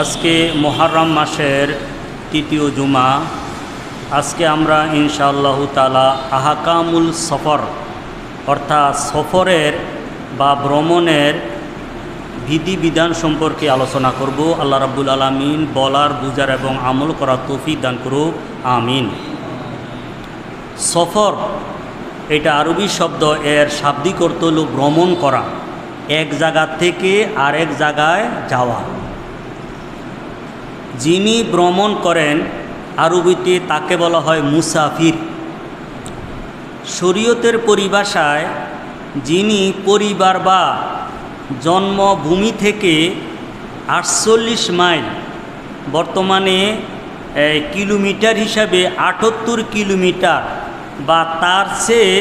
আজকে মুহররম মাসের তৃতীয় জুমা। আজকে আমরা ইনশাআল্লাহু তাআলা আহকামুল সফর অর্থাৎ সফরের বা ভ্রমণের বিধিবিধান সম্পর্কে আলোচনা করব। আল্লাহ রাব্বুল আলামিন বলার, বুঝার এবং আমল করার তৌফিক দান করুক, আমিন। সফর এটা আরবি শব্দ, এর শাব্দিক অর্থ হল ভ্রমণ করা, এক জায়গা থেকে আরেক জায়গায় যাওয়া। যিনি ভ্রমণ করেন আরবিতে তাকে বলা হয় মুসাফির। শরীয়তের পরিভাষায় যিনি পরিবার বা জন্মভূমি থেকে 48 মাইল, বর্তমানে কিলোমিটার হিসাবে 78 কিলোমিটার বা তার চেয়ে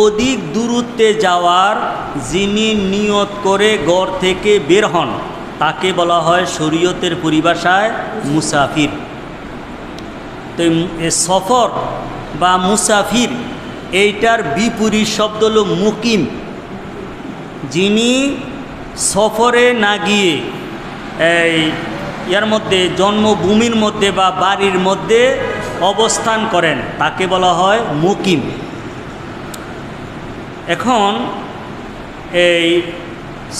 অধিক দূরত্বে যাওয়ার যিনি নিয়ত করে ঘর থেকে বের হন তাকে বলা হয় শরীয়তের পরিভাষায় মুসাফির। তো সফর বা মুসাফির এইটার বিপরীত শব্দ হল মুকিম। যিনি সফরে না গিয়ে এর মধ্যে জন্মভূমির মধ্যে বা বাড়ির মধ্যে অবস্থান করেন তাকে বলা হয় মুকিম। এখন এই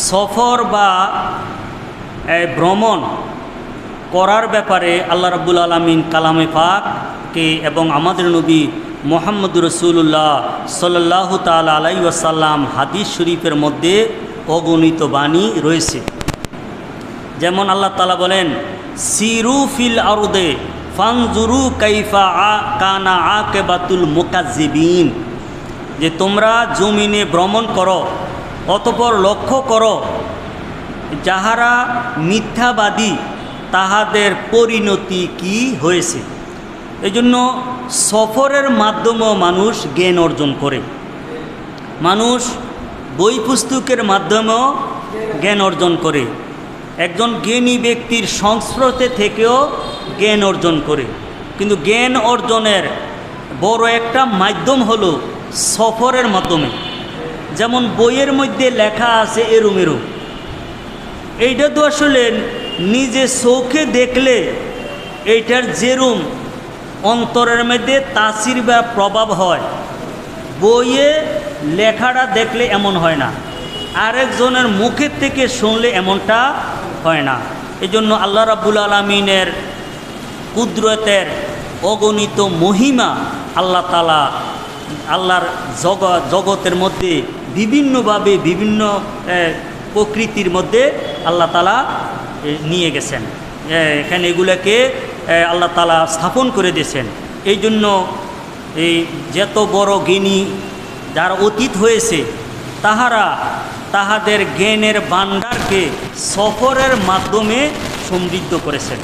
সফর বা ভ্রমণ করার ব্যাপারে আল্লাহ রাব্বুল আলামিন কালামে পাককে এবং আমাদের নবী মুহাম্মদুর রাসূলুল্লাহ সাল্লাল্লাহু তাআলা আলাইহি ওয়াসাল্লাম হাদিস শরীফের মধ্যে অগণিত বাণী রয়েছে। যেমন আল্লাহ তাআলা বলেন, সিরু ফিল আরদে ফানজুরু কাইফা কানা আকিবাতুল মুকাজ্জিবিন, যে তোমরা জমিনে ভ্রমণ করো, অতঃপর লক্ষ্য করো যাহারা মিথ্যাবাদী তাহাদের পরিণতি কি হয়েছে। এই জন্য সফরের মাধ্যমেও মানুষ জ্ঞান অর্জন করে, মানুষ বই পুস্তকের মাধ্যমেও জ্ঞান অর্জন করে, একজন জ্ঞানী ব্যক্তির সংস্পর্শে থেকেও জ্ঞান অর্জন করে। কিন্তু জ্ঞান অর্জনের বড় একটা মাধ্যম হলো সফরের মাধ্যমে। যেমন বইয়ের মধ্যে লেখা আছে এরম এরম, এইটা তো আসলে নিজে চোখে দেখলে এইটার যেরম অন্তরের মধ্যে তাসির বা প্রভাব হয়, বইয়ে লেখাটা দেখলে এমন হয় না, আরেকজনের মুখের থেকে শুনলে এমনটা হয় না। এই জন্য আল্লাহ রাব্বুল আলামিনের কুদরতের অগণিত মহিমা আল্লাহ তাআলা আল্লাহর জগতের মধ্যে বিভিন্নভাবে বিভিন্ন প্রকৃতির মধ্যে আল্লাহ তাআলা নিয়ে গেছেন। এখানে এগুলোকে আল্লাহ তাআলা স্থাপন করে দিয়েছেন। এই জন্য এই যত বড় জ্ঞানী যারা অতীত হয়েছে তাহারা তাহাদের জ্ঞানের ভাণ্ডারকে সফরের মাধ্যমে সমৃদ্ধ করেছেন।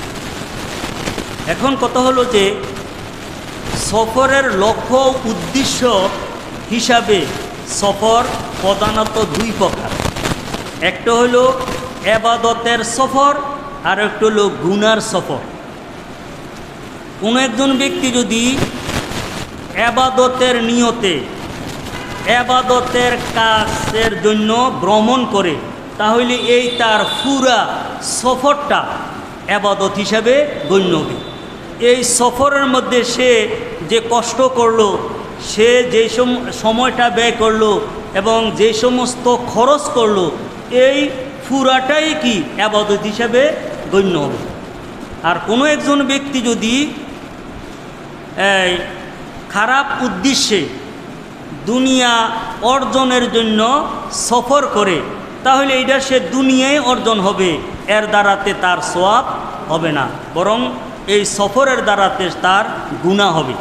এখন কথা হলো যে সফরের লক্ষ্য উদ্দেশ্য হিসাবে সফর প্রধানত দুই প্রকার। একটা হলো ইবাদতের সফর আর একটা হলো গুনার সফর। কোনো একজন ব্যক্তি যদি ইবাদতের নিয়তে ইবাদতের কাজের জন্য ভ্রমণ করে তাহলে এই তার পুরা সফরটা ইবাদত হিসাবে গণ্য হবে। এই সফরের মধ্যে সে যে কষ্ট করলো, সে যে সময়টা ব্যয় করলো এবং যে সমস্ত খরচ করলো, এই পুরাটাই কি ইবাদত হিসাবে গণ্য হবে। আর কোনো একজন ব্যক্তি যদি খারাপ উদ্দেশ্যে দুনিয়া অর্জনের জন্য সফর করে তাহলে এইটা সে দুনিয়ায় অর্জন হবে, এর দ্বারাতে তার সওয়াব হবে না, বরং এই সফরের দ্বারাতে তার গুনাহ হবে।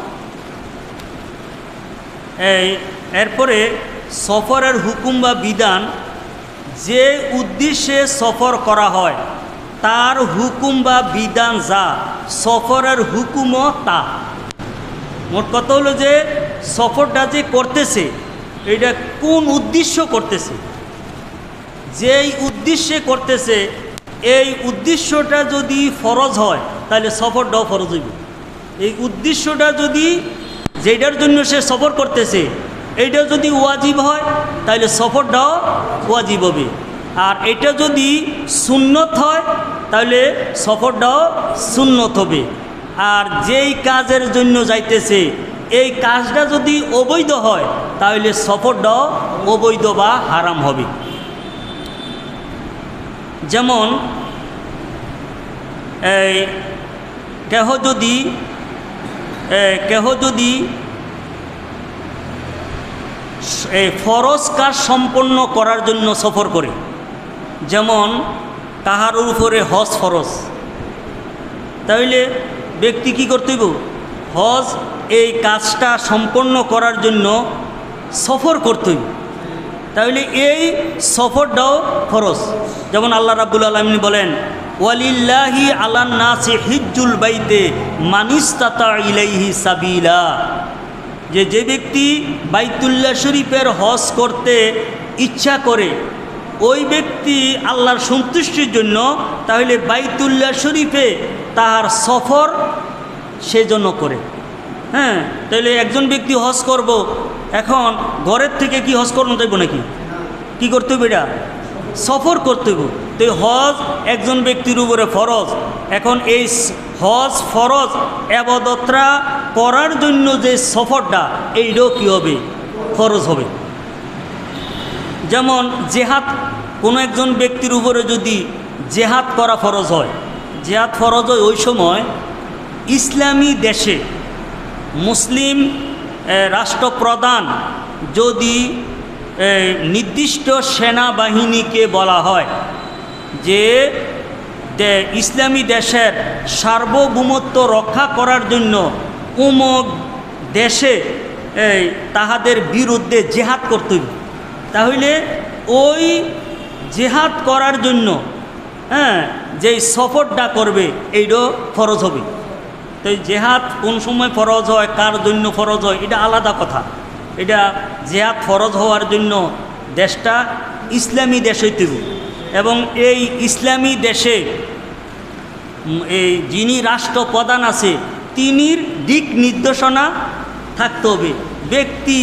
এরপরে সফরের হুকুম বা বিধান, যে উদ্দেশ্যে সফর করা হয় তার হুকুম বা বিধান যা, সফরের হুকুমও তা। মোট কথা হলো যে সফরটা যে করতেছে এটা কোন উদ্দেশ্য করতেছে, যেই উদ্দেশ্যে করতেছে এই উদ্দেশ্যটা যদি ফরজ হয় তাহলে সফরটাও ফরজ হইব। এই উদ্দেশ্যটা যদি যেটার জন্য সে সফর করতেছে এইটা যদি ওয়াজিব হয় তাহলে সফরটাও ওয়াজিব হবে। আর এটা যদি সুন্নত হয় তাহলে সফরটাও সুন্নত হবে। আর যেই কাজের জন্য যাইতেছে এই কাজটা যদি অবৈধ হয় তাহলে সফরটাও অবৈধ বা হারাম হবে। যেমন কেহ যদি ফরজ কাজ সম্পন্ন করার জন্য সফর করে, যেমন কাহার উপরে হজ ফরজ, তাহলে ব্যক্তি কি করতে হইব? হজ এই কাজটা সম্পন্ন করার জন্য সফর করতে হইব। তাহলে এই সফরটাও ফরজ। যেমন আল্লাহ রাব্বুল আলামিন বলেন, ওয়ালিল্লাহি আলান নাসি হিজ্জুল বাইতে মানিস্তাতা ইলাইহি সাবিলা, যে ব্যক্তি বাইতুল্লাহ শরীফের হজ করতে ইচ্ছা করে ওই ব্যক্তি আল্লাহর সন্তুষ্টির জন্য তাহলে বাইতুল্লাহ শরীফে তার সফর সেজন্য করে। হ্যাঁ, তাহলে একজন ব্যক্তি হজ করব, এখন ঘরের থেকে কি হজ করতে হইব নাকি? কি করতে হইব? এটা সফর করতে হইব। তো হজ একজন ব্যক্তির উপরে ফরজ। এখন এই হজ ফরজ ইবাদতটা করার জন্য যে সফরটা এইটাও কী হবে? ফরজ হবে। যেমন জেহাদ, কোনো একজন ব্যক্তির উপরে যদি জেহাদ করা ফরজ হয়, জেহাদ ফরজ হয় ওই সময় ইসলামী দেশে মুসলিম রাষ্ট্রপ্রধান যদি নির্দিষ্ট সেনাবাহিনীকে বলা হয় যে ইসলামী দেশের সার্বভৌমত্ব রক্ষা করার জন্য অমুক দেশে তাহাদের বিরুদ্ধে জেহাদ করতে হবে, তাহলে ওই জেহাদ করার জন্য যেই সফরটা করবে এইটাও ফরজ হবে। তো জেহাদ কোন সময় ফরজ হয়, কার জন্য ফরজ হয়, এটা আলাদা কথা। এটা জেহাদ ফরজ হওয়ার জন্য দেশটা ইসলামী দেশ হইতে হবে, এবং এই ইসলামী দেশে এই যিনি রাষ্ট্রপ্রধান আছে তিনির দিক নির্দেশনা থাকতে হবে। ব্যক্তি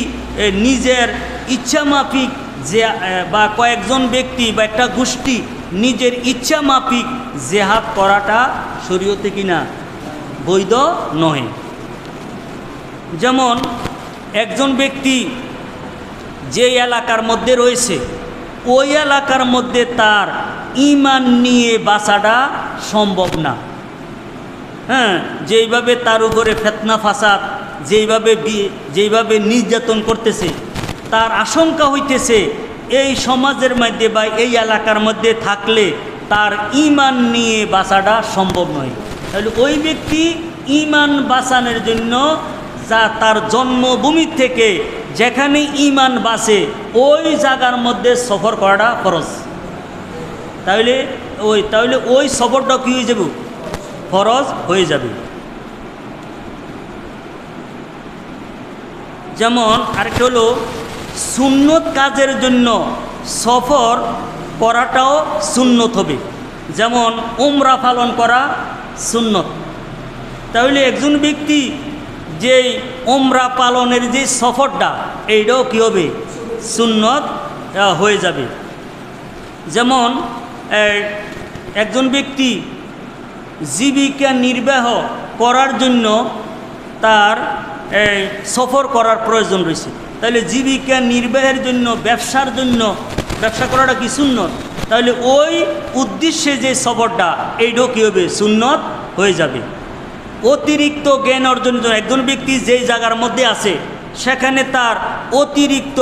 নিজের ইচ্ছা মাফিক যে বা কয়েকজন ব্যক্তি বা একটা গোষ্ঠী নিজের ইচ্ছা মাফিক জেহাদ করাটা শরীয়তে কিনা বৈধ নহে। যেমন একজন ব্যক্তি যে এলাকার মধ্যে রয়েছে ওই এলাকার মধ্যে তার ঈমান নিয়ে বাঁচাটা সম্ভব না। হ্যাঁ, যেইভাবে তার উপরে ফিতনা ফাসাদ, যেইভাবে নির্যাতন করতেছে, তার আশঙ্কা হইতেছে এই সমাজের মধ্যে বা এই এলাকার মধ্যে থাকলে তার ঈমান নিয়ে বাঁচাটা সম্ভব নয়। তাহলে ওই ব্যক্তি ঈমান বাঁচানোর জন্য যা তার জন্মভূমি থেকে যেখানে ঈমান বাঁচে ওই জায়গার মধ্যে সফর করাটা ফরজ। তাহলে ওই সফরটা কী হয়ে যাবে? ফরজ হয়ে যাবে। যেমন আরেকটা হলো সুন্নত কাজের জন্য সফর করাটাও সুন্নত হবে। যেমন উমরা পালন করা সুন্নত, তাহলে একজন ব্যক্তি যেই উমরা পালনের যে সফরটা এইটাও কী হবে? সুন্নত হয়ে যাবে। যেমন একজন ব্যক্তি জীবিকা নির্বাহ করার জন্য তার সফর করার প্রয়োজন রয়েছে, তাহলে জীবিকা নির্বাহের জন্য ব্যবসা করাটা কি সুন্নত? তাহলে ওই উদ্দেশ্যে যে সফরটা এইটাও কী হবে? সুন্নত হয়ে যাবে। অতিরিক্ত জ্ঞান অর্জনের জন্য একজন ব্যক্তি যেই জায়গার মধ্যে আছে সেখানে তার অতিরিক্ত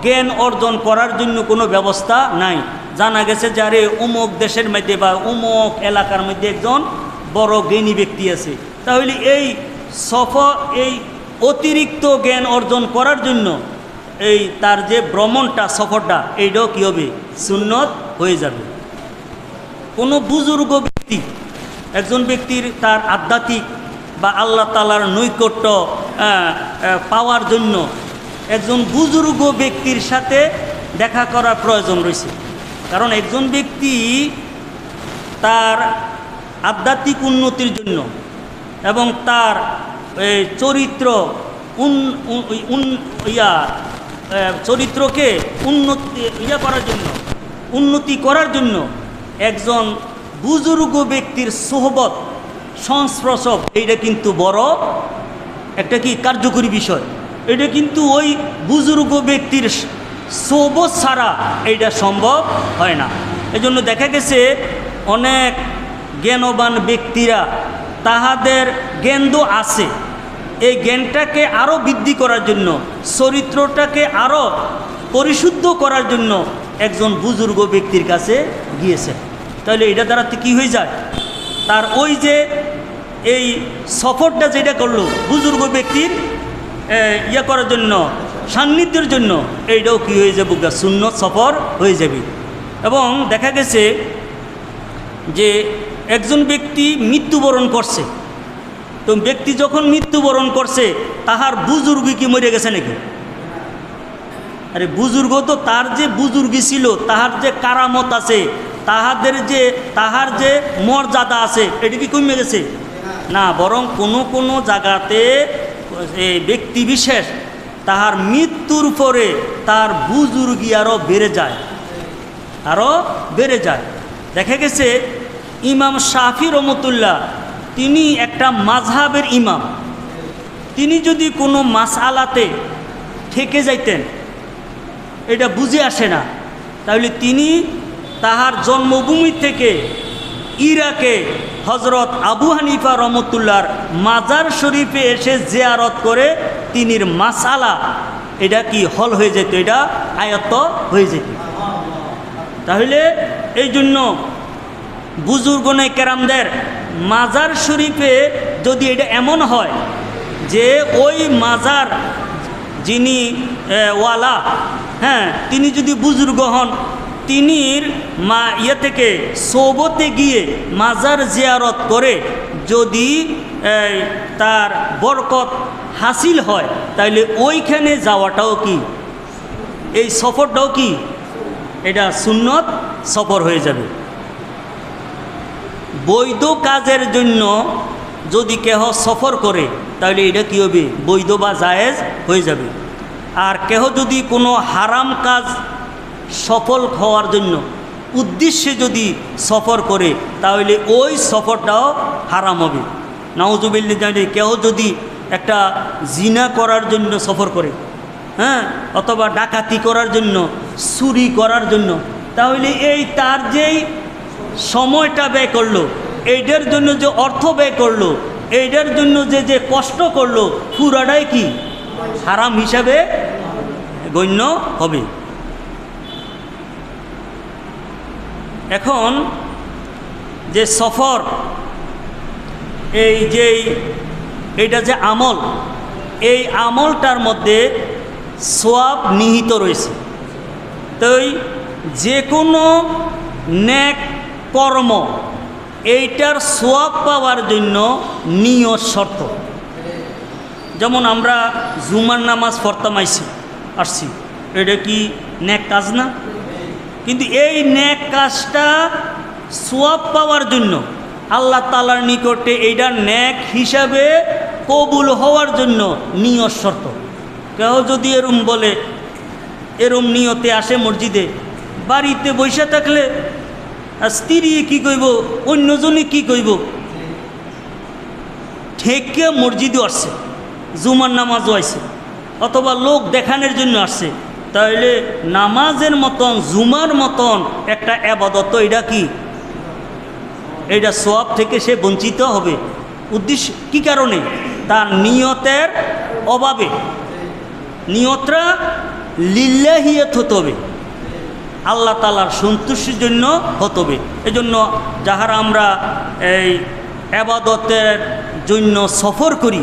জ্ঞান অর্জন করার জন্য কোনো ব্যবস্থা নাই। জানা গেছে যে আরে অমুক দেশের মধ্যে বা অমুক এলাকার মধ্যে একজন বড় জ্ঞানী ব্যক্তি আছে, তাহলে এই অতিরিক্ত জ্ঞান অর্জন করার জন্য তার যে ভ্রমণটা সফরটা এইটাও কী হবে? সুন্নত হয়ে যাবে। কোনো বুজুর্গ ব্যক্তি, একজন ব্যক্তির তার আধ্যাত্মিক বা আল্লাহ তাআলার নৈকট্য পাওয়ার জন্য একজন বুজুর্গ ব্যক্তির সাথে দেখা করার প্রয়োজন রয়েছে। কারণ একজন ব্যক্তি তার আধ্যাত্মিক উন্নতির জন্য এবং তার চরিত্রকে উন্নতি করার জন্য একজন বুজুর্গ ব্যক্তির সোহবত সংস্পর্শ এইটা কিন্তু বড় একটা কি কার্যকরী বিষয়। এটা কিন্তু ওই বুজুর্গ ব্যক্তির সোহবত ছাড়া এইটা সম্ভব হয় না। এজন্য দেখা গেছে অনেক জ্ঞানবান ব্যক্তিরা তাহাদের জ্ঞান তো আছে, এই জ্ঞানটাকে আরও বৃদ্ধি করার জন্য, চরিত্রটাকে আরও পরিশুদ্ধ করার জন্য একজন বুজুর্গ ব্যক্তির কাছে গিয়েছে। তাহলে এটা দ্বারা কী হয়ে যায়, তার ওই যে এই সফরটা যেটা করলো বুজুর্গ ব্যক্তির ইয়া করার জন্য, সান্নিধ্যের জন্য, এইটাও কী হয়ে যাবে, সুন্নত সফর হয়ে যাবে। এবং দেখা গেছে যে একজন ব্যক্তি মৃত্যুবরণ করছে, তো ব্যক্তি যখন মৃত্যুবরণ করছে তাহার বুজুর্গ কি মরে গেছে নাকি? আরে বুজুর্গ তো তার যে বুজুর্গি ছিল, তাহার যে কারামত আছে, তাহার যে মর্যাদা আছে, এটি কি কমে গেছে না, বরং কোনো কোনো জায়গাতে এই ব্যক্তি বিশেষ তাহার মৃত্যুর পরে তার বুজুর্গি আরও বেড়ে যায়, আরও বেড়ে যায়। দেখা গেছে ইমাম শাফি রহমতুল্লাহ, তিনি একটা মাযহাবের ইমাম, তিনি যদি কোনো মাসআলাতে ঠেকে যাইতেন, এটা বুঝে আসে না, তাহলে তিনি তাহার জন্মভূমি থেকে ইরাকে হজরত আবু হানিফা রহমতুল্লাহর মাজার শরীফে এসে জিয়ারত করে তিনির মাসআলা এটা কি হল হয়ে যেত, এটা আয়ত্ত হয়ে যেত। তাহলে এই জন্য বুজুর্গনে কেরামদের মাজার শরীফে যদি এটা এমন হয় যে ওই মাজার যিনি ওয়ালা, হ্যাঁ, তিনি যদি বুজুর্গ হন, তিনির ইয়ে থেকে সোবতে গিয়ে মাজার জিয়ারত করে যদি তার বরকত হাসিল হয়, তাইলে ওইখানে যাওয়াটাও কি, এই সফরটাও কি, এটা সুন্নত সফর হয়ে যাবে। বৈধ কাজের জন্য যদি কেহ সফর করে তাহলে এটা কী হবে, বৈধ বা জায়েজ হয়ে যাবে। আর কেহ যদি কোনো হারাম কাজ সফল হওয়ার জন্য উদ্দেশ্যে যদি সফর করে তাহলে ওই সফরটাও হারাম হবে। নাউজুবিল্লাহ, জানি কেহ যদি একটা জিনা করার জন্য সফর করে, হ্যাঁ, অথবা ডাকাতি করার জন্য, চুরি করার জন্য, তাহলে এই তার যেই সময়টা ব্যয় করলো, এইটার জন্য যে অর্থ ব্যয় করলো, এইটার জন্য যে কষ্ট করলো, পুরাটাই কি হারাম হিসাবে গণ্য হবে। এখন যে সফর, এইটা যে আমল, এই আমলটার মধ্যে সওয়াব নিহিত রয়েছে। তাই যে কোনো নেক কর্ম এইটার সওয়াব পাওয়ার জন্য নিয়ত শর্ত। যেমন আমরা জুমার নামাজ পড়তাম আসছি, এটা কি নেক কাজ না? কিন্তু এই নেক কাজটা সওয়াব পাওয়ার জন্য আল্লাহ তাআলার নিকটে এইটা নেক হিসাবে কবুল হওয়ার জন্য নিয়ত শর্ত। কেউ যদি এরম বলে, এরম নিয়তে আসে মসজিদে, বাড়িতে বসে থাকলে স্ত্রী কি কইব, অন্যজনে কি কইব, ঠেকে মসজিদও আসছে, জুমার নামাজও আসছে, অথবা লোক দেখানোর জন্য আসছে, তাহলে নামাজের মতন, জুমার মতন একটা ইবাদত, এটা কি, এটা সওয়াব থেকে সে বঞ্চিত হবে। উদ্দেশ্য কি কারণে? তার নিয়তের অভাবে। নিয়তটা লিল্লাহিয়াত হতে হবে, আল্লাহ তাআলার সন্তুষ্টির জন্য হতে হবে। এজন্য যাহারা আমরা এই ইবাদতের জন্য সফর করি,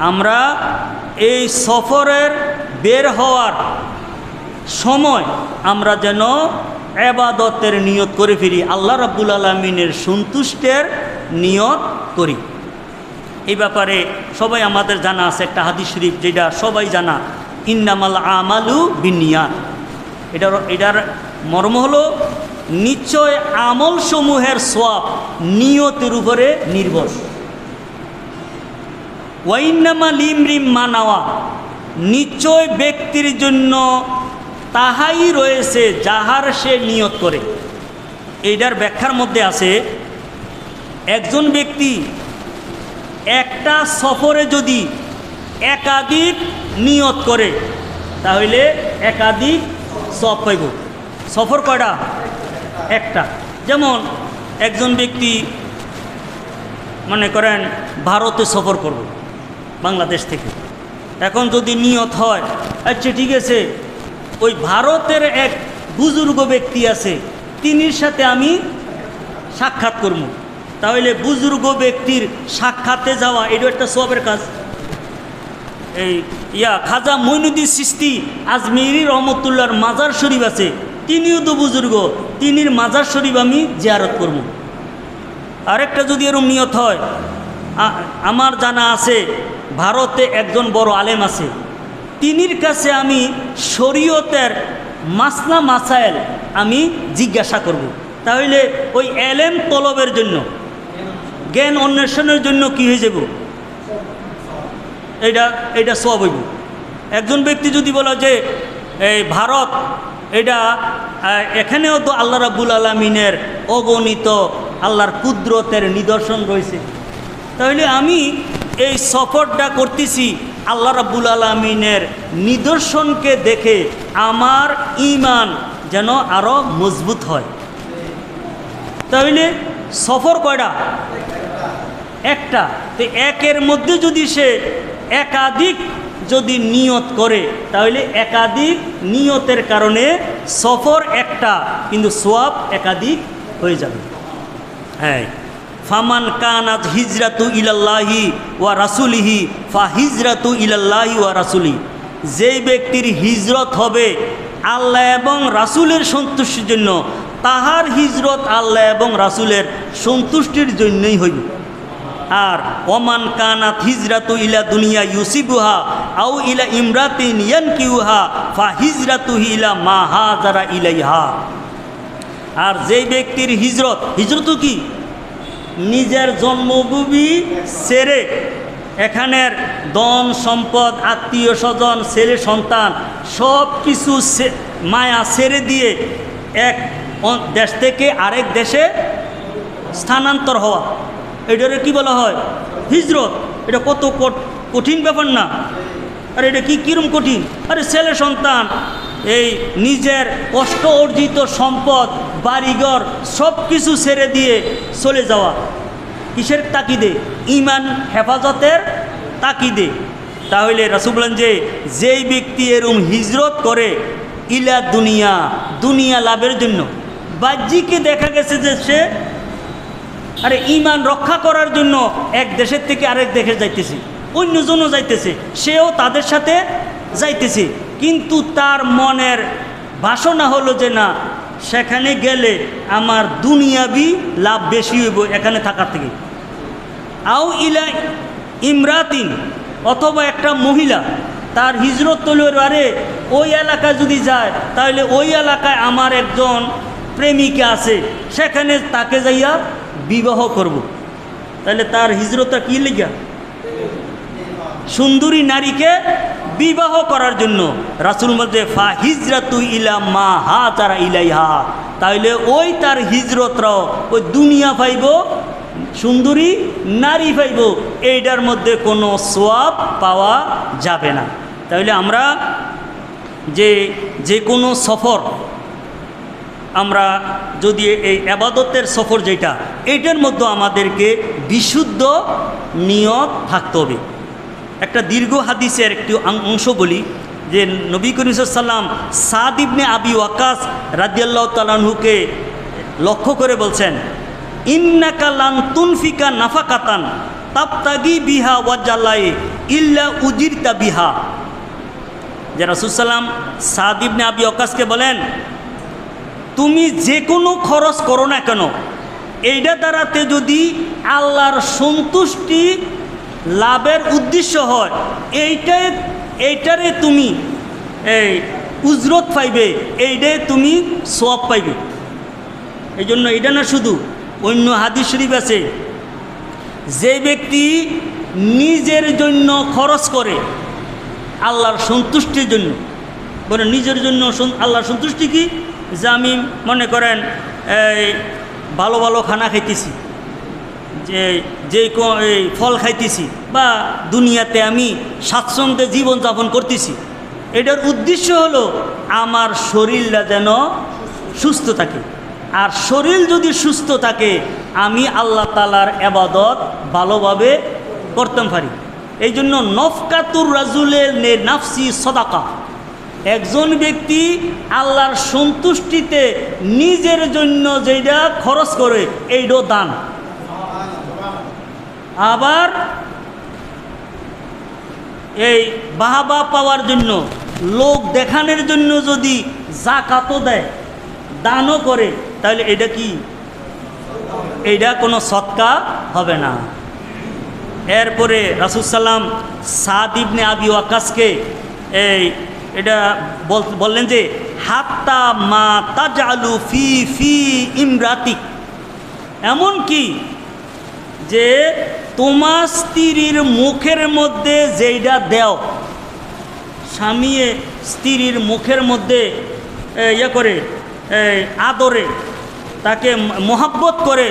আমরা এই সফরের বের হওয়ার সময় আমরা যেন ইবাদতের নিয়ত করে ফিরি, আল্লাহ রাব্বুল আলামিনের সন্তুষ্টের নিয়ত করি। এই ব্যাপারে সবাই আমাদের জানা আছে একটা হাদিস শরীফ, যেটা সবাই জানা, ইন্নামাল আমালু বিন্নিয়াত। এটার মর্ম হলো নিশ্চয় আমল সমূহের সওয়াব নিয়তের উপরে নির্ভর। ওয়াইন্নামা লিমরিম মানাওয়া, নিশ্চয় ব্যক্তির জন্য তাহাই রয়েছে যাহার সে নিয়ত করে। এইটার ব্যাখ্যার মধ্যে আছে, একজন ব্যক্তি একটা সফরে যদি একাধিক নিয়ত করে তাহলে একাধিক সওয়াব পাইব। সফর কয়টা? একটা। যেমন একজন ব্যক্তি মনে করেন ভারতে সফর করব বাংলাদেশ থেকে, এখন যদি নিয়ত হয় আচ্ছা ঠিক আছে ওই ভারতের এক বুজুর্গ ব্যক্তি আছে তিনির সাথে আমি সাক্ষাৎ করব, তাহলে বুজুর্গ ব্যক্তির সাক্ষাতে যাওয়া এটা একটা সওয়াবের কাজ। এই খাজা মঈনুদ্দিন চিশতি আজমিরি রহমতুল্লাহর মাজার শরীফ আছে, তিনিও তো বুজুর্গ, তিনির মাজার শরীফ আমি জিয়ারত করব। আরেকটা যদি এরকম নিয়ত হয়, আমার জানা আছে ভারতে একজন বড় আলেম আছে, তিনির কাছে আমি শরীয়তের মাসলা মাসাইল আমি জিজ্ঞাসা করব, তাহলে ওই এলেম তলবের জন্য, জ্ঞান অন্বেষণের জন্য কি হয়ে যাব, এটা সওয়াব হইব। একজন ব্যক্তি যদি বলে যে এই ভারত এটা এখানেও তো আল্লাহ রাব্বুল আলামিনের অগণিত আল্লাহর কুদরতের নিদর্শন রয়েছে, তাহলে আমি এই সফরটা করতেছি আল্লাহ রাব্বুল আলামিনের নিদর্শনকে দেখে আমার ঈমান যেন আরও মজবুত হয়। তাহলে সফর কয়টা? একটা। তো একের মধ্যে যদি সে একাধিক যদি নিয়ত করে তাহলে একাধিক নিয়তের কারণে সফর একটা কিন্তু সওয়াব একাধিক হয়ে যাবে। হ্যাঁ, ফামান কানাত হিজরাতু ইলাল্লাহি ওয়া রাসূলিহি ফা হিজরাতু ইলাল্লাহি ওয়া রাসূলিহি, যেই ব্যক্তির হিজরত হবে আল্লাহ এবং রাসূলের সন্তুষ্টির জন্য তাহার হিজরত আল্লাহ এবং রাসূলের সন্তুষ্টির জন্যই হইবে। আর ওমান কানাত হিজরাতু ইলা দুনিয়া ইউসিবুহা আও ইলা ইমরাতিন ইয়ানকিউহা ফা হিজরাতুহু ইলা মা হাজারা ইলাইহা, আর যেই ব্যক্তির হিজরত কি নিজের জন্মভূমি ছেড়ে এখানের ধন সম্পদ আত্মীয় স্বজন ছেলে সন্তান সব কিছু মায়া ছেড়ে দিয়ে এক দেশ থেকে আরেক দেশে স্থানান্তর হওয়া, এটারে কি বলা হয়? হিজরত। এটা কত কঠিন ব্যাপার না? আর এটা কিরম কঠিন? আরে ছেলে সন্তান এই নিজের কষ্ট অর্জিত সম্পদ বাড়িঘর সব কিছু ছেড়ে দিয়ে চলে যাওয়া, কিসের তাকিদে? ঈমান হেফাজতের তাকিদে। তাহলে রাসূল বলেন যে যেই ব্যক্তি এরকম হিজরত করে ইলা দুনিয়া লাভের জন্য, বাহ্যিকে দেখা গেছে যে সে আরে ঈমান রক্ষা করার জন্য এক দেশের থেকে আরেক দেশে যাইতেছে, অন্যজনও যাইতেছে, সেও তাদের সাথে যাইতেছে, কিন্তু তার মনের বাসনা হলো যে না সেখানে গেলে আমার দুনিয়াবি লাভ বেশি হইব এখানে থাকার থেকে। আও ইলা ইমরাতিন, অথবা একটা মহিলা তার হিজরত তৈলের আরে ওই এলাকায় যদি যায় তাহলে ওই এলাকায় আমার একজন প্রেমিকা আছে, সেখানে তাকে যাইয়া বিবাহ করব, তাহলে তার হিজরতটা কি লিগা? সুন্দরী নারীকে বিবাহ করার জন্য। রাসূল বলতে ফা হিজরাতু ইলা মা হাজারা ইলাইহা, তাহলে ওই তার হিজরতরাও ওই দুনিয়া পাইব, সুন্দরী নারী পাইব, এইটার মধ্যে কোনো সওয়াব পাওয়া যাবে না। তাহলে আমরা যে কোনো সফর আমরা যদি এই আবাদতের সফর যেটা এইটার মধ্যে আমাদেরকে বিশুদ্ধ নিয়ত থাকতে হবে। একটা দীর্ঘ হাদিসের একটি অংশ বলি যে নবী করিম সাল্লাল্লাহু আলাইহি ওয়াসাল্লাম সাদ ইবনে আবি ওয়াক্কাস রাদিয়াল্লাহু তাআলা আনহুকে লক্ষ্য করে বলছেন, ইন্নাকা লান তুনফিকা নাফাকাতান তাবতাগি বিহা ওয়াজাল্লাহ ইল্লা উজিরতা বিহা। যে রাসূল সাল্লাম সাদ ইবনে আবি ওয়াক্কাসকে বলেন, তুমি যে কোনো খরচ করো না কেন এইটা দ্বারাতে যদি আল্লাহর সন্তুষ্টি লাভের উদ্দেশ্য হয় এইটারে তুমি এই উজরত পাইবে, এইটাই তুমি সওয়াব পাইবে। এই জন্য এটা না শুধু, অন্য হাদিস শরীফ আছে যে ব্যক্তি নিজের জন্য খরচ করে আল্লাহর সন্তুষ্টির জন্য, বলে নিজের জন্য আল্লাহর সন্তুষ্টি কি? যে আমি মনে করেন এই ভালো ভালো খানা খাইতেছি, যে এই ফল খাইতেছি, বা দুনিয়াতে আমি স্বাচ্ছন্দ্যে জীবনযাপন করতেছি, এটার উদ্দেশ্য হলো আমার শরীরটা যেন সুস্থ থাকে। আর শরীর যদি সুস্থ থাকে আমি আল্লাহ তাআলার ইবাদত ভালোভাবে করতে পারি। এই জন্য নফকাতুর রাজুলের নাফসি সদাকা, একজন ব্যক্তি আল্লাহর সন্তুষ্টিতে নিজের জন্য যেটা খরচ করে এইটাও দান। আবার এই বাহাবা পাওয়ার জন্য, লোক দেখানোর জন্য যদি যাকাতও দেয়, দানও করে, তাহলে এটা কি? এইটা কোনো সদকা হবে না। এরপরে রাসূল সাল্লাম সাদ ইবনে আবি ওয়াক্কাসকে এটা বললেন যে হাত্তা মা তাজআলু ফি ফি ইমরাতিক, এমন কি যে তোমার স্ত্রীর মুখের মধ্যে যেইটা দেও, স্বামী স্ত্রীর মুখের মধ্যে করে আদরে, তাকে মহাব্বত করে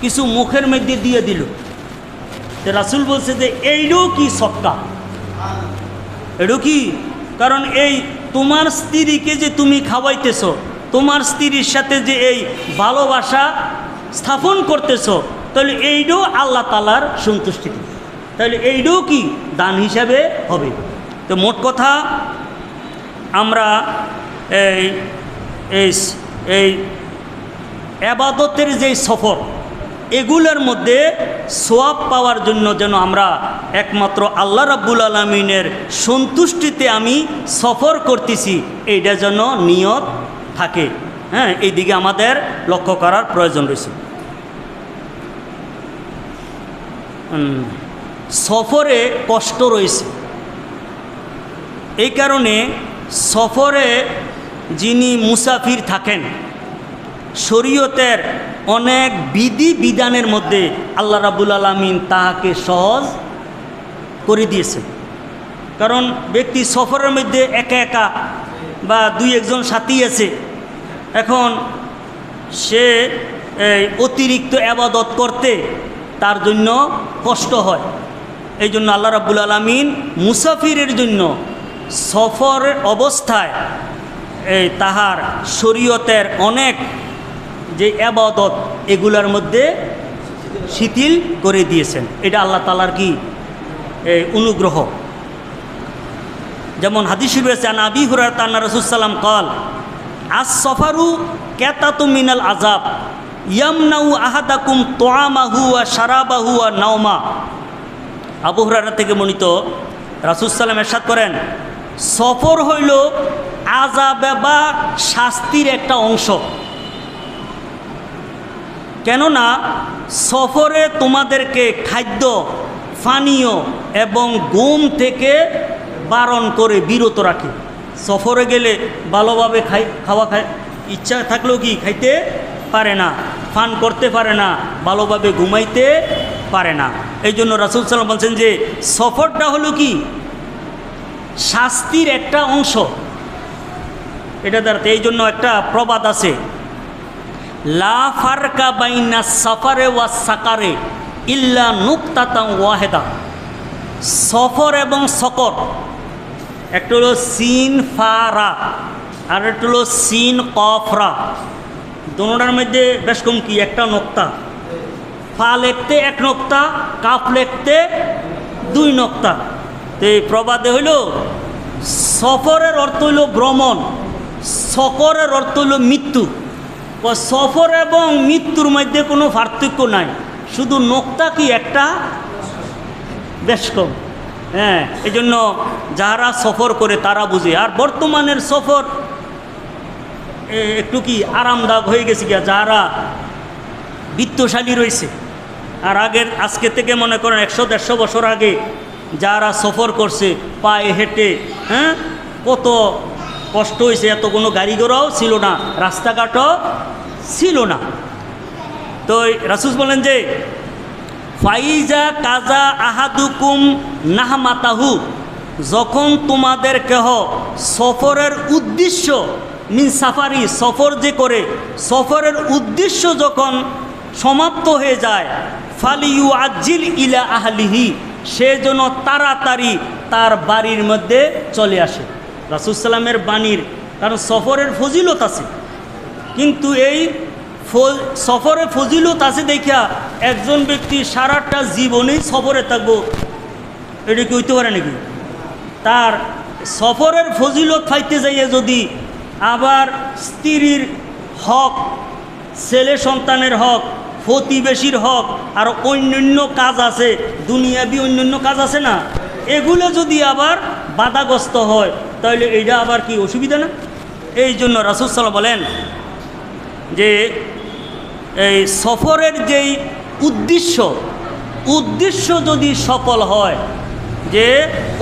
কিছু মুখের মধ্যে দিয়ে দিল। তো রাসূল বলছে যে এইটাও কি সদকা? এটাও কি? কারণ এই তোমার স্ত্রীকে যে তুমি খাওয়াইতেছ, তোমার স্ত্রীর সাথে যে এই ভালোবাসা স্থাপন করতেছ, তাহলে এইটাও আল্লাহ তাআলার সন্তুষ্টি, তাহলে এইটাও কি দান হিসাবে হবে। তো মোট কথা আমরা এই ইবাদতের যে সফর, এগুলোর মধ্যে সওয়াব পাওয়ার জন্য যেন আমরা একমাত্র আল্লাহ রাব্বুল আলামিনের সন্তুষ্টিতে আমি সফর করতেছি, এইটা যেন নিয়ত থাকে। হ্যাঁ, এই দিকে আমাদের লক্ষ্য করার প্রয়োজন রয়েছে। সফরে কষ্ট রয়েছে, এই কারণে সফরে যিনি মুসাফির থাকেন, শরীয়তের অনেক বিধি বিধানের মধ্যে আল্লাহ রাব্বুল আলামিন তাহাকে সহজ করে দিয়েছেন। কারণ ব্যক্তি সফরের মধ্যে একা একা বা দুই একজন সাথী আছে, এখন সে অতিরিক্ত ইবাদত করতে তার জন্য কষ্ট হয়। এই জন্য আল্লাহ রাব্বুল আলামিন মুসাফিরের জন্য সফর অবস্থায় তাহার শরীয়তের অনেক যে ইবাদত, এগুলার মধ্যে শিথিল করে দিয়েছেন। এটা আল্লাহ তাআলার কি অনুগ্রহ। যেমন হাদিস শরীফে আছে, আন আবি হুরায়রা আন্না রাসূল সাল্লাল্লাহু আলাইহি ওয়াসাল্লাম ক্বাল আস-সাফারু কাতাতু মিনাল আযাব ইয়ামনাউ আহাদাকুম তুআমাহু ওয়া শারাবাহু ওয়া নাওমা। আবু হুরায়রা থেকে বর্ণিত, রাসূল সাল্লাল্লাহু আলাইহি ওয়াসাল্লাম ইরশাদ করেন, সফর হইল আযাব বা শাস্তির একটা অংশ। কেননা সফরে তোমাদেরকে খাদ্য, পানীয় এবং ঘুম থেকে বারণ করে বিরত রাখে। সফরে গেলে ভালোভাবে খাওয়া ইচ্ছা থাকলেও কি খাইতে পারে না, পান করতে পারে না, ভালোভাবে ঘুমাইতে পারে না। এই জন্য রাসূল সাল্লাল্লাহু আলাইহি ওয়াসাল্লাম বলছেন যে সফরটা হলো কি শাস্তির একটা অংশ। এটা দ্বারা এই জন্য একটা প্রবাদ আছে, লা ফারকা বাইনা সাফারে ওয়া সাকারে ইল্লা নুকতাতান ওয়াহিদা। সফর এবং সকর, একটা হলো সিন ফারা আর একটা হলো সিন কফরা, দুটোটার মধ্যে বেশ কম কি একটা নোক্তা। ফা লিখতে এক নোক্তা, কাফ লিখতে দুই নোক্তা। তো এই প্রবাদে হইল সফরের অর্থ হইল ভ্রমণ, সকরের অর্থ হইল মৃত্যু। সফর এবং মৃত্যুর মধ্যে কোনো পার্থক্য নাই, শুধু নোক্তা কি একটা বেশ কম। হ্যাঁ, এই জন্য যারা সফর করে তারা বুঝে। আর বর্তমানের সফর একটু কি আরামদায়ক হয়ে গেছে গিয়া যারা বিত্তশালী রয়েছে। আর আজকে থেকে মনে করেন 100-150 বছর আগে যারা সফর করছে পায়ে হেঁটে, হ্যাঁ, কত কষ্ট হয়েছে। এত কোনো গাড়ি ঘোড়াও ছিল না, রাস্তাঘাটও ছিল না। তো রাসূল বলেন যে ফাইজা কাজা আহাদুকুম নাহমাতাহু, যখন তোমাদের কেহ সফরের উদ্দেশ্য মিন সাফারি, সফর যে করে, সফরের উদ্দেশ্য যখন সমাপ্ত হয়ে যায়, ফালিউ আজিল ইলা আহলিহি, সে যেন তাড়াতাড়ি তার বাড়ির মধ্যে চলে আসে। রাসূল সাল্লামের বাণীর, কারণ সফরের ফজিলত আছে, কিন্তু এই সফরে ফজিলত আছে দেখা একজন ব্যক্তি সারাটা জীবনেই সফরে থাকবো, এটা কি হইতে পারে নাকি? তার সফরের ফজিলত পাইতে যাইয়ে যদি আবার স্ত্রীর হক, ছেলে সন্তানের হক, প্রতিবেশীর হক, আর অন্যান্য কাজ আছে, দুনিয়াবি অন্যান্য কাজ আছে না, এগুলো যদি আবার বাধাগ্রস্ত হয়, তাহলে এইটা আবার কি অসুবিধা না? এই জন্য রাসূল সাল্লাল্লাহু বলেন যে এই সফরের যেই উদ্দেশ্য যদি সফল হয়, যে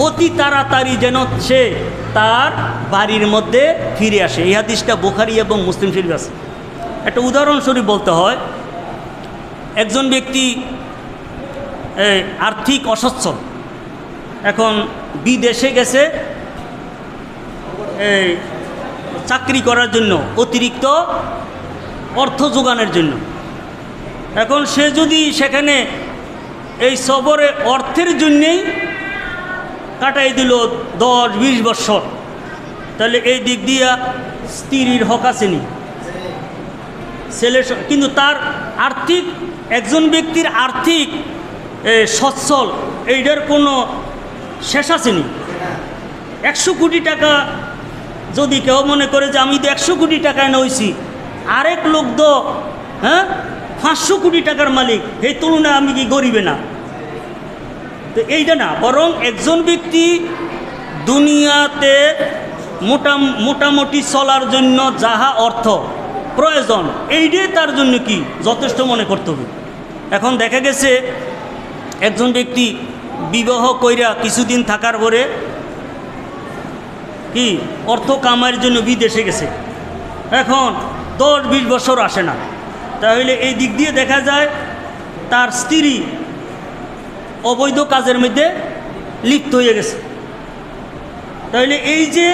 অতি তাড়াতাড়ি যেন সে তার বাড়ির মধ্যে ফিরে আসে। এই হাদিসটা বুখারী এবং মুসলিম শরীফে আছে। একটা উদাহরণস্বরূপ বলতে হয়, একজন ব্যক্তি আর্থিক অসচ্ছল, এখন বিদেশে গেছে চাকরি করার জন্য, অতিরিক্ত অর্থ যোগানের জন্য। এখন সে যদি সেখানে এই সফরে অর্থের জন্যেই কাটাই দিল 10-20 বছর, তাহলে এই দিক দিয়া স্ত্রীর হক আসেনি, ছেলে, কিন্তু তার আর্থিক, একজন ব্যক্তির আর্থিক সচ্ছল এইটার কোনো শেষ আসেনি। 100 কোটি টাকা যদি কেউ মনে করে যে আমি তো 100 কোটি টাকায় নইছি, আরেক লোক তো 500 কোটি টাকার মালিক, এই তুলনায় আমি কি গরিবে না? তো এইটা না, বরং একজন ব্যক্তি দুনিয়াতে মোটামুটি চলার জন্য যাহা অর্থ প্রয়োজন, এইটাই তার জন্য কি যথেষ্ট মনে করতে হবে। এখন দেখা গেছে একজন ব্যক্তি বিবাহ কইরা কিছুদিন থাকার পরে কি অর্থ কামাইয়ের জন্য বিদেশে গেছে, এখন 10-20 বছর আসে না, তাহলে এই দিক দিয়ে দেখা যায় তার স্ত্রী অবৈধ কাজের মধ্যে লিপ্ত হয়ে গেছে। তাহলে এই যে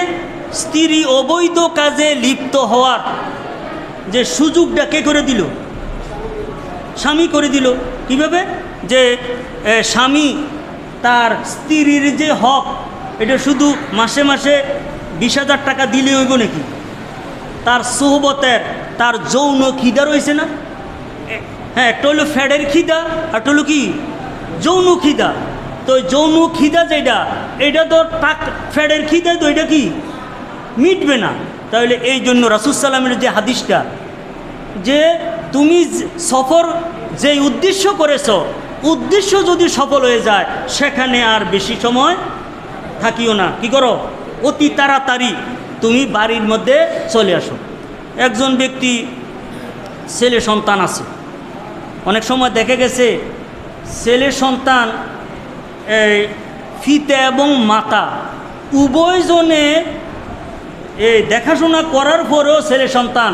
স্ত্রী অবৈধ কাজে লিপ্ত হওয়ার যে সুযোগটা কে করে দিল? স্বামী করে দিল। কীভাবে? যে স্বামী তার স্ত্রীর যে হক, এটা শুধু মাসে মাসে 20,000 টাকা দিলে হইব নাকি? তার সোহবতের, তার যৌন খিদা রয়েছে না? হ্যাঁ, একটা হলো ফ্যাডের খিদা, আর একটা হলো কি যৌন খিদা। তো যৌন খিদা যেটা, এটা তো ফ্যাডের খিদা, তো এটা কি মিটবে না। তাহলে এই জন্য রাসূল সাল্লামের যে হাদিসটা, যে তুমি সফর যে উদ্দেশ্য করেছ, উদ্দেশ্য যদি সফল হয়ে যায়, সেখানে আর বেশি সময় থাকিও না, কি করো, অতি তাড়াতাড়ি তুমি বাড়ির মধ্যে চলে আসো। একজন ব্যক্তি ছেলে সন্তান আছে, অনেক সময় দেখা গেছে ছেলে সন্তান পিতা এবং মাতা উভয়জনে এই দেখাশোনা করার পরেও ছেলে সন্তান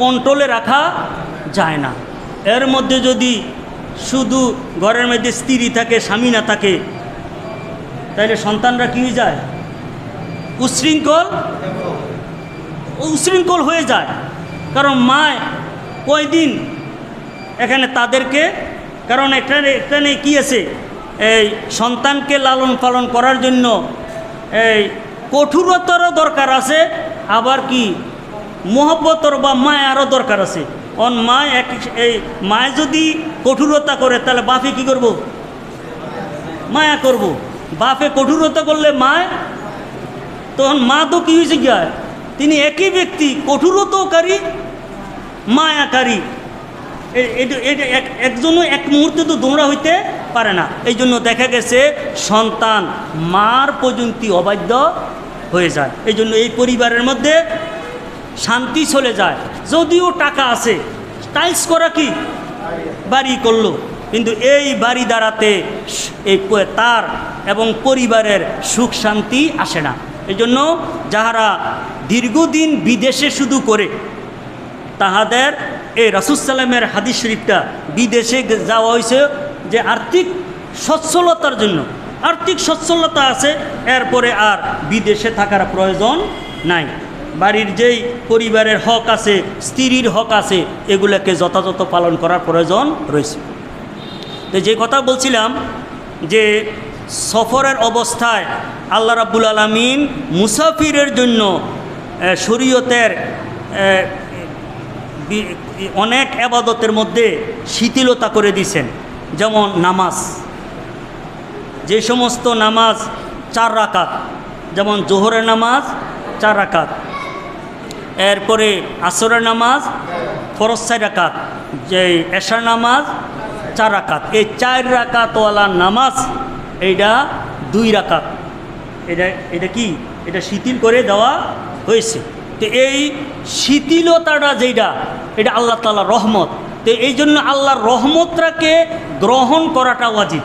কন্ট্রোলে রাখা যায় না। এর মধ্যে যদি শুধু ঘরের মধ্যে স্ত্রী থাকে, স্বামী না থাকে, তাহলে সন্তানরা কী হয়ে যায়? উশৃঙ্খল হয়ে যায়। কারণ মায় কয়দিন এখানে তাদেরকে, কারণ এখানে কি আছে, এই সন্তানকে লালন পালন করার জন্য এই কঠোরতারও দরকার আছে, আবার কি মহব্বতর বা মায়ারও দরকার আছে। এই মায় যদি কঠোরতা করে, তাহলে বাপে কি করব? মায়া করব। বাপে কঠোরতা করলে মায়, তখন মা তো কী হয়েছে গিয়া, তিনি একই ব্যক্তি, কঠোরতাকারী মায়াকারী। একজনও এক মুহূর্তে তো দোমরা হইতে পারে না। এই জন্য দেখা গেছে সন্তান মার পর্যন্ত অবাধ্য হয়ে যায়। এই জন্য এই পরিবারের মধ্যে শান্তি চলে যায়। যদিও টাকা আছে, টাইলস করা কি বাড়ি করলো, কিন্তু এই বাড়ি দ্বারাতে এই তার এবং পরিবারের সুখ শান্তি আসে না। এই জন্য যাহারা দীর্ঘদিন বিদেশে শুধু করে, তাহাদের এই রাসূল সাল্লামের হাদিস শরীফটা, বিদেশে যাওয়া হয়েছে যে আর্থিক সচ্ছলতার জন্য। আর্থিক সচ্ছলতা আছে, এরপরে আর বিদেশে থাকার প্রয়োজন নাই। বাড়ির যেই পরিবারের হক আছে, স্ত্রীর হক আছে, এগুলোকে যথাযথ পালন করার প্রয়োজন রয়েছে। তো যে কথা বলছিলাম যে সফরের অবস্থায় আল্লাহ রাব্বুল আলামিন মুসাফিরের জন্য শরীয়তের অনেক ইবাদতের মধ্যে শিথিলতা করে দিয়েছেন। যেমন নামাজ, যে সমস্ত নামাজ 4 রাকাত, যেমন জোহরের নামাজ 4 রাকাত, এরপরে আসরের নামাজ ফরজ 4 রাকাত, যে এশার নামাজ 4 রাকাত, এই 4 রাকাতওয়ালা নামাজ এইটা 2 রাকাত, এটা কি, এটা শিথিল করে দেওয়া হয়েছে। তো এই শিথিলতাটা যেটা, এটা আল্লাহ তাআলার রহমত। তো এই জন্য আল্লাহর রহমতটাকে গ্রহণ করাটা ওয়াজিব।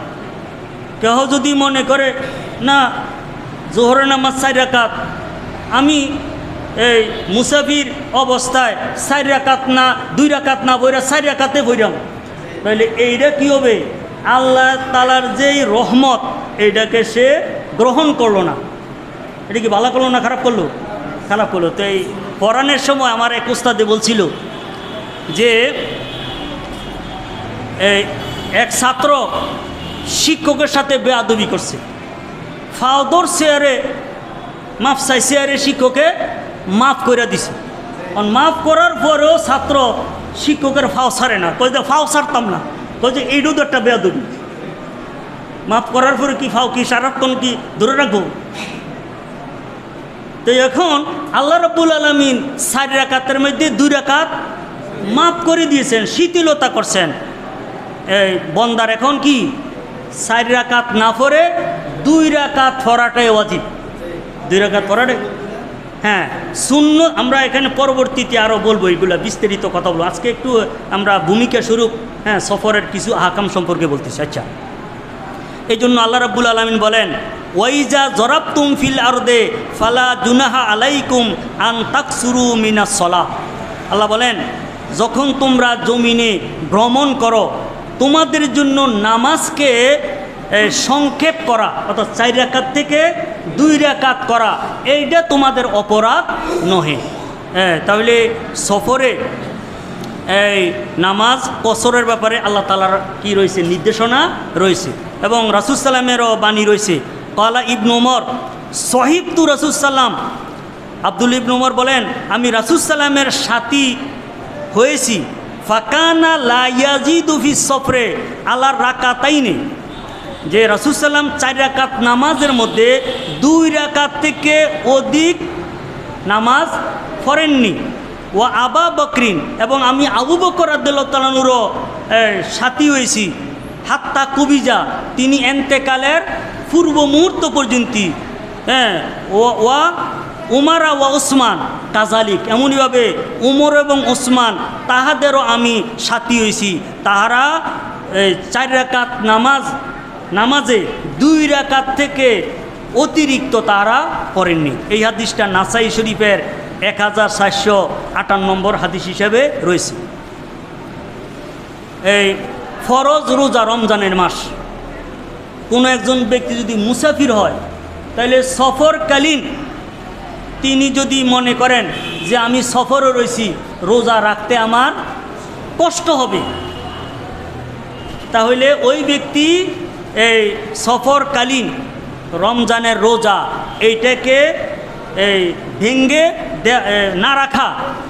কেহ যদি মনে করে না জোহরের নামাজ 4 রাকাত, আমি এই মুসাফির অবস্থায় 4 রাকাত না 2 রাকাত না বইরা 4 রাকাতে বইরাম, তাহলে এইটা কি হবে, আল্লাহ তাআলার যেই রহমত এইটাকে সে গ্রহণ করলো না। এটা কি ভালো করলো না খারাপ করলো? খারাপ করলো। তো এই পড়ানোর সময় আমার এক উস্তাদে বলছিল যে এক ছাত্র শিক্ষকের সাথে বেয়াদবি করছে, ফাওদর চেয়ারে মাফ চাই, চেয়ারে শিক্ষকে মাফ করে দিছে। মাফ করার পরেও ছাত্র শিক্ষকের ফাও ছাড়ে না, কই যে ফাও ছাড়তাম না, কই যে এইটাও তো একটা বেয়াদবি। মাফ করার পরে কি ফাও কি সারাক্ষণ কি ধরে রাখবো? তো এখন আল্লাহ রাব্বুল আলামিন 4 রাকাতের মধ্যে 2 রাকাত মাফ করে দিয়েছেন, শিথিলতা করছেন। এই বন্দার এখন কি 4 রাকাত না পড়ে 2 রাকাত পড়াটাই ওয়াজিব। 2 রাকাত পড়াটাই, হ্যাঁ সুন্নাত। আমরা এখানে পরবর্তীতে আরও বলবো, এইগুলা বিস্তারিত কথা বলবো। আজকে একটু আমরা ভূমিকা স্বরূপ সফরের কিছু আহকাম সম্পর্কে বলতেছি। আচ্ছা, এই জন্য আল্লাহ রাব্বুল আলামিন বলেন, ওয়াইজা জরাবতুম ফিল আরদে ফালা জুনাহা আলাইকুম আন তাকসুরু মিনাস সালাহ। আল্লাহ বলেন, যখন তোমরা জমিনে ভ্রমণ করো, তোমাদের জন্য নামাজকে সংক্ষেপ করা, অর্থাৎ 4 রাকাত থেকে 2 রাকাত করা, এইটা তোমাদের অপরাধ নহে। তাহলে সফরে এই নামাজ কসরের ব্যাপারে আল্লাহ তাআলার কি রয়েছে, নির্দেশনা রয়েছে। এবং রাসূল সাল্লামেরও বাণী রয়েছে। কালা ইবনু উমর সহিবতু রাসূল সাল্লাম, আব্দুল ইবনু উমর বলেন, আমি রাসূল সাল্লামের সাথী হয়েছি। ফাকানা লা ইয়াজিদু ফি সফরে আলা রাকাতাইনি, যে রাসূল সাল্লাম 4 রাকাত নামাজের মধ্যে 2 রাকাত থেকে অধিক নামাজ পড়েননি। ও আবা বকরিন, এবং আমি আবু বকর রাদিয়াল্লাহু তাআলা আনহুরও সাথী হয়েছি। হাত্তা কুবিজা, তিনি এন্তেকালের পূর্ব মুহূর্ত পর্যন্ত। ওয়া উমারা ওয়া ওসমান কাজালিক, এমনইভাবে উমর এবং ওসমান তাহাদেরও আমি সাথী হয়েছি। তাহারা 4 রাকাত নামাজে 2 রাকাত থেকে অতিরিক্ত তাহারা পড়েননি। এই হাদিসটা নাসাই শরীফের 1458 নম্বর হাদিস হিসেবে রয়েছে। এই ফরজ রোজা রমজানের মাস, কোনো একজন ব্যক্তি যদি মুসাফির হয়, তাহলে সফরকালীন তিনি যদি মনে করেন যে আমি সফরে রয়েছি, রোজা রাখতে আমার কষ্ট হবে, তাহলে ওই ব্যক্তি এই সফরকালীন রমজানের রোজা এইটাকে ভেঙ্গে না রাখা,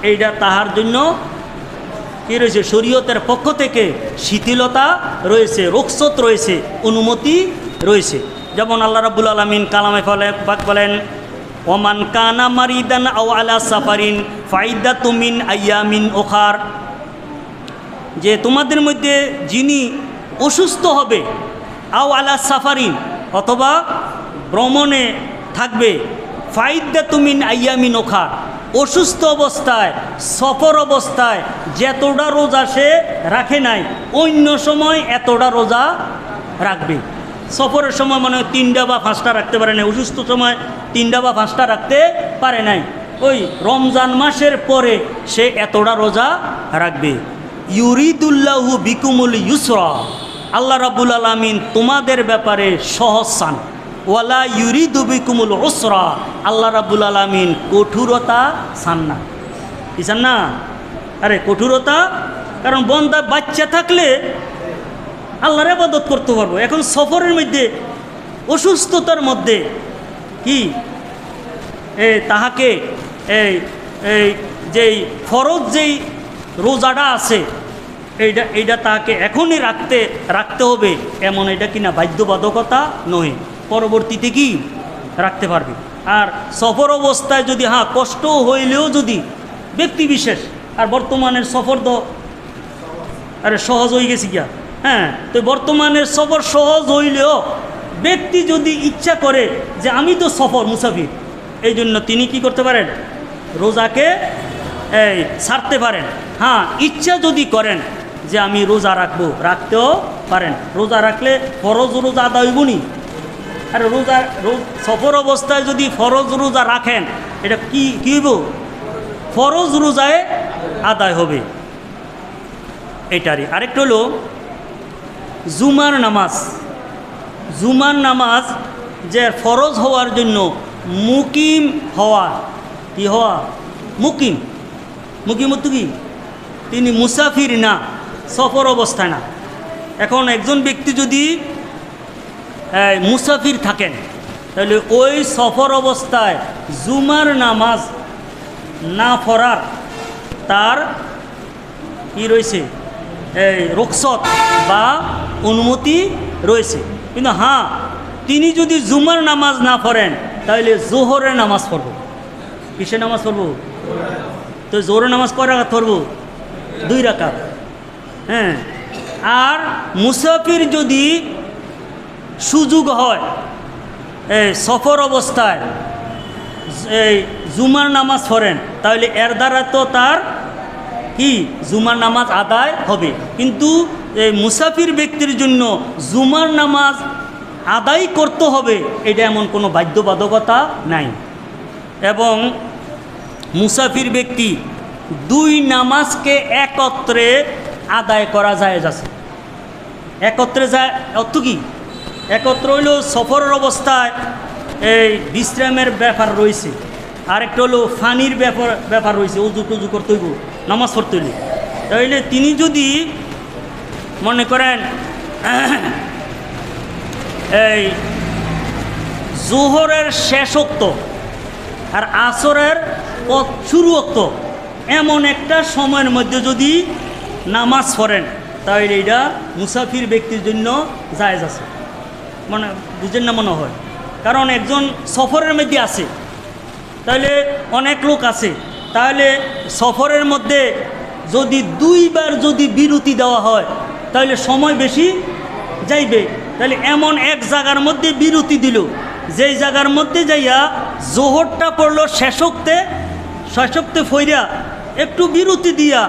এইটা তাহার জন্য কি রয়েছে, শরীয়তের পক্ষ থেকে শিথিলতা রয়েছে, রুখসত রয়েছে, অনুমতি রয়েছে। যেমন আল্লাহ রাব্বুল আলামিন কালামে পাক বলেন, ওমান কানা মারিদান আও আলা সাফারিন ফাইদাতুম মিন আইয়ামিন উখার, যে তোমাদের মধ্যে যিনি অসুস্থ হবে, আও আলা সাফারিন, অথবা ভ্রমণে থাকবে, ফাইদাতুম মিন আইয়ামিন উখার, অসুস্থ অবস্থায় সফর অবস্থায় যতটা রোজা সে রাখে নাই, অন্য সময় এতটা রোজা রাখবে। সফরের সময় মনে হয় 3টা বা 5টা রাখতে পারে নাই, অসুস্থ সময় 3টা বা 5টা রাখতে পারে নাই, ওই রমজান মাসের পরে সে এতটা রোজা রাখবে। ইউরিদুল্লাহু বিকুমুল ইউসরা, আল্লাহ রাব্বুল আলামিন তোমাদের ব্যাপারে সহজ চান। ওয়ালা ইউরিদু বিকুমুল উসরা, আল্লাহ রাব্বুল আলামিন কঠোরতা চান না। কি চান না? আরে কঠোরতা, কারণ বন্দা বাচ্চা থাকলে আল্লাহর ইবাদত করতে পারবো। এখন সফরের মধ্যে, অসুস্থতার মধ্যে কি তাহাকে এই এই যেই ফরজ যেই রোজাটা আছে এইটা তাকে এখনই রাখতে হবে এমন এটা কিনা বাধ্যবাধকতা নয়, পরবর্তীতে কি রাখতে পারবে। আর সফর অবস্থায় যদি কষ্ট হইলেও যদি ব্যক্তি বিশেষ, আর বর্তমানের সফর তো আরে সহজ হয়ে গেছি গিয়া, তো বর্তমানের সফর সহজ হইলেও ব্যক্তি যদি ইচ্ছা করে যে আমি তো সফর মুসাফির, এই জন্য তিনি কি করতে পারেন? রোজাকে ছাড়তে পারেন। ইচ্ছা যদি করেন যে আমি রোজা রাখবো, রাখতেও পারেন। রোজা রাখলে ফরজ রোজা আদায় হইব নি? আর সফর অবস্থায় যদি ফরজ রোজা রাখেন, এটা কি হইব? ফরজ রোজায় আদায় হবে। এটারই আরেকটা হলো জুমার নামাজ। জুমার নামাজ যে ফরজ হওয়ার জন্য মুকিম হওয়া, কি হওয়া? মুকিম অর্থ কি? তিনি মুসাফির না, সফর অবস্থায় না। এখন একজন ব্যক্তি যদি মুসাফির থাকেন, তাহলে ওই সফর অবস্থায় জুমার নামাজ না পড়ার তার কি রয়েছে? রুখসত বা অনুমতি রয়েছে। কিন্তু তিনি যদি জুমার নামাজ না পড়েন, তাহলে জোহরের নামাজ পড়ব। কিসের নামাজ পড়ব? তো জোহরের নামাজ কয় রাকাত পড়ব? 2 রাকাত। আর মুসাফির যদি সুযোগ হয় সফর অবস্থায় জুমার নামাজ পড়েন, তাহলে এর দ্বারা তো তার কি জুমার নামাজ আদায় হবে। কিন্তু এই মুসাফির ব্যক্তির জন্য জুমার নামাজ আদায় করতে হবে, এটা এমন কোনো বাধ্যবাধকতা নাই। এবং মুসাফির ব্যক্তি 2 নামাজকে একত্রে আদায় করা জায়েজ আছে। একত্রে যায় অর্থ কি? একত্র হইলেও সফরের অবস্থায় বিশ্রামের ব্যাপার রয়েছে, আরেকটা হলো ফানির ব্যাপার রয়েছে, উজু টুজু করতে হইব, নামাজ পড়তে হইলে। তাইলে তিনি যদি মনে করেন জোহরের শেষোক্ত আর আসরের শুরুক্ত এমন একটা সময়ের মধ্যে যদি নামাজ পড়েন, তাহলে এটা মুসাফির ব্যক্তির জন্য জায়েজ আছে। মানে বুঝেন না মনে হয়? কারণ একজন সফরের মধ্যে আছে, তাহলে অনেক লোক আছে, তাহলে সফরের মধ্যে যদি 2 বার যদি বিরতি দেওয়া হয়, তাহলে সময় বেশি যাইবে। তাহলে এমন এক জায়গার মধ্যে বিরতি দিল, যেই জায়গার মধ্যে যাইয়া জোহরটা পড়লো শেষোক্তে ফইরা একটু বিরতি দিয়া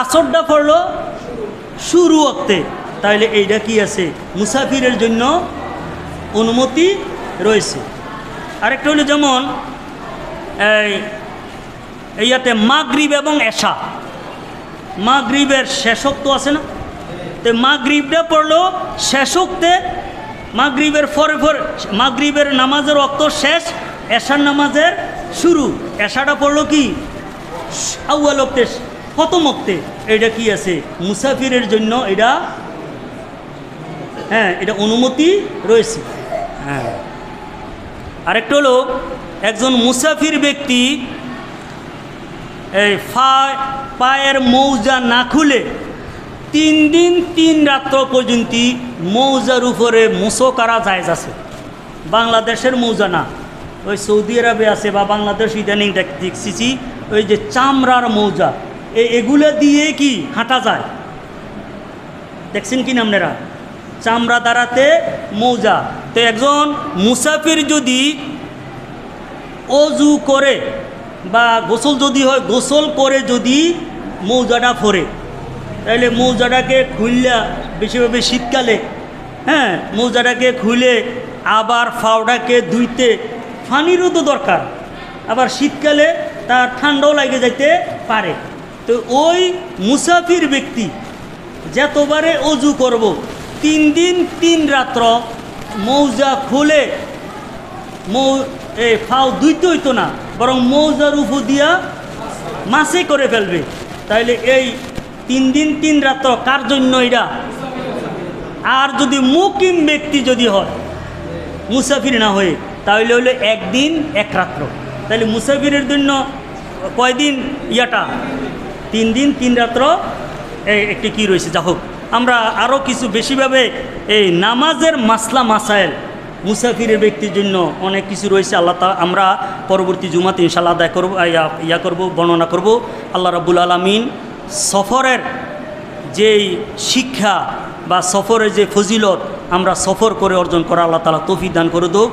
আসরটা পড়লো শুরু অক্তে, তাহলে এইটা কি আছে? মুসাফিরের জন্য অনুমতি রয়েছে। আরেকটা হলো যেমন ইয়াতে মাগরিব এবং এশা, মাগরিবের শেষোক্ত আছে না? তো মাগরিবটা পড়লো শেষোক্তে, মাগরিবের পরে মাগরিবের নামাজের অক্ত শেষ, এশার নামাজের শুরু। এশাটা পড়লো কি আউয়াল অক্তে, প্রথম অক্তে। এটা কি আছে? মুসাফিরের জন্য এটা এটা অনুমতি রয়েছে। আরেকটা হলো একজন মুসাফির ব্যক্তি পায়ের মৌজা না খুলে 3 দিন 3 রাত্র পর্যন্ত মৌজার উপরে মুসো করা জায়েজ আছে। বাংলাদেশের মৌজা না, ওই সৌদি আরবে আছে বা বাংলাদেশ ইদানিং দেখছি ওই যে চামড়ার মৌজা, এগুলো দিয়ে কি হাঁটা যায়, দেখছেন কি না আপনারা? চামড়া দ্বারাতে মৌজা। তো একজন মুসাফির যদি অজু করে বা গোসল যদি হয়, গোসল করে যদি মৌজাটা পরে, তাহলে মৌজাটাকে খুললে, বেশিরভাগ শীতকালে মৌজাটাকে খুলে আবার ফাওটাকে ধুইতে পানিরও তো দরকার, আবার শীতকালে তার ঠান্ডাও লাগে যাইতে পারে। তো ওই মুসাফির ব্যক্তি যতবারে অজু করব 3 দিন 3 রাত্র মৌজা খুলে মৌ ফাও দুইতে হইতো না, বরং মৌজার উফু দিয়া মাসে করে ফেলবে। তাইলে এই 3 দিন 3 রাত কার জন্য এটা? আর যদি মুকিম ব্যক্তি যদি হয়, মুসাফির না হয়ে, তাহলে হইলো 1 দিন 1 রাত্র। তাহলে মুসাফিরের জন্য কয়দিন ইয়াটা? 3 দিন 3 রাত্র। একটি কী রয়েছে, যা হোক, আমরা আরও কিছু বেশিভাবে এই নামাজের মাসলা মাসাইল মুসাফিরের ব্যক্তির জন্য অনেক কিছু রয়েছে। আল্লাহ তাআলা আমরা পরবর্তী জুমাতে ইনশাআল্লাহ আদায় করব, বর্ণনা করব। আল্লাহ রাব্বুল আলামিন সফরের যেই শিক্ষা বা সফরের যে ফজিলত আমরা সফর করে অর্জন করা, আল্লাহ তাআলা তৌফিক দান করে দোক।